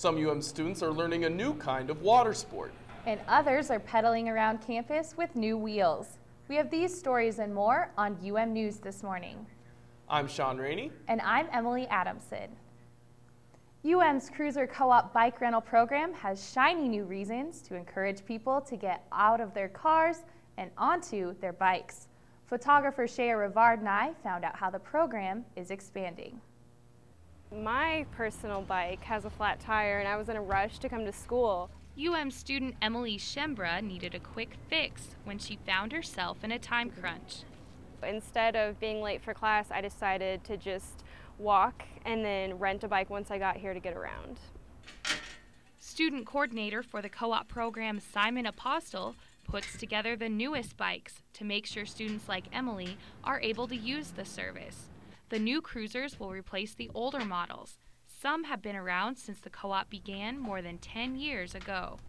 Some UM students are learning a new kind of water sport. And others are pedaling around campus with new wheels. We have these stories and more on UM News this morning. I'm Sean Rainey. And I'm Emily Adamson. UM's Cruiser Co-op bike rental program has shiny new reasons to encourage people to get out of their cars and onto their bikes. Photographer Shea Rivard and I found out how the program is expanding. My personal bike has a flat tire and I was in a rush to come to school. UM student Emily Shembra needed a quick fix when she found herself in a time crunch. Instead of being late for class, I decided to just walk and then rent a bike once I got here to get around. Student coordinator for the co-op program, Simon Apostle, puts together the newest bikes to make sure students like Emily are able to use the service. The new cruisers will replace the older models. Some have been around since the co-op began more than 10 years ago.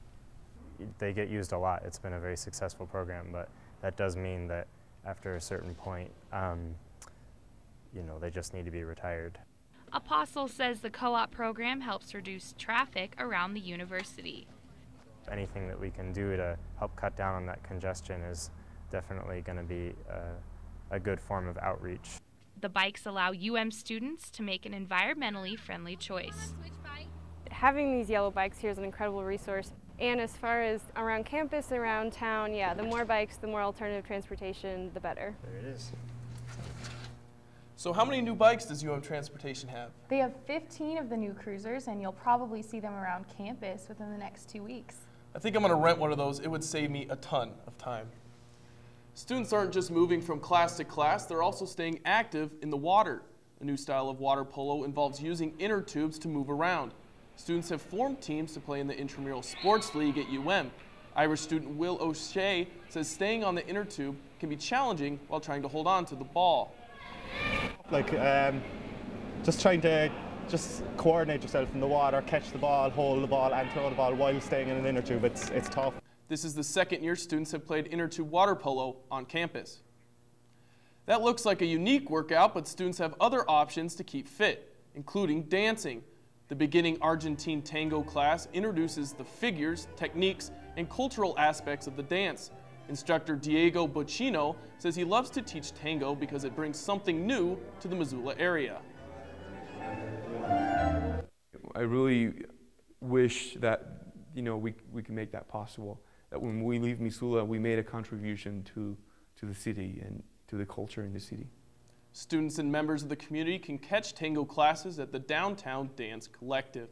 They get used a lot. It's been a very successful program, but that does mean that after a certain point, they just need to be retired. Apostle says the co-op program helps reduce traffic around the university. Anything that we can do to help cut down on that congestion is definitely going to be a good form of outreach. The bikes allow UM students to make an environmentally friendly choice. Having these yellow bikes here is an incredible resource. And as far as around campus and around town, yeah, the more bikes, the more alternative transportation, the better. There it is. So how many new bikes does UM Transportation have? They have 15 of the new cruisers, and you'll probably see them around campus within the next 2 weeks. I think I'm going to rent one of those. It would save me a ton of time. Students aren't just moving from class to class, they're also staying active in the water. A new style of water polo involves using inner tubes to move around. Students have formed teams to play in the Intramural Sports League at UM. Irish student Will O'Shea says staying on the inner tube can be challenging while trying to hold on to the ball. Just trying to coordinate yourself in the water, catch the ball, hold the ball and throw the ball while staying in an inner tube. It's tough. This is the second year students have played inner tube water polo on campus. That looks like a unique workout, but students have other options to keep fit, including dancing. The beginning Argentine tango class introduces the figures, techniques, and cultural aspects of the dance. Instructor Diego Bocchino says he loves to teach tango because it brings something new to the Missoula area. I really wish that we can make that possible. That when we leave Missoula, we made a contribution to the city and to the culture in the city. Students and members of the community can catch tango classes at the Downtown Dance Collective.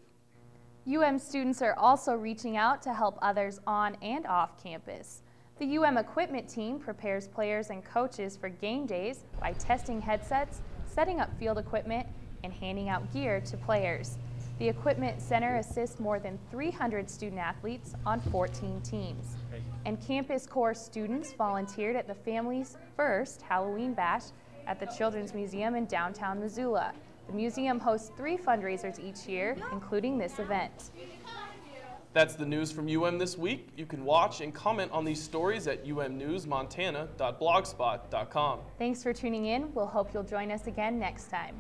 UM students are also reaching out to help others on and off campus. The UM equipment team prepares players and coaches for game days by testing headsets, setting up field equipment, and handing out gear to players. The Equipment Center assists more than 300 student athletes on 14 teams. And Campus Corps students volunteered at the Family's First Halloween Bash at the Children's Museum in downtown Missoula. The museum hosts 3 fundraisers each year, including this event. That's the news from UM this week. You can watch and comment on these stories at umnewsmontana.blogspot.com. Thanks for tuning in. We'll hope you'll join us again next time.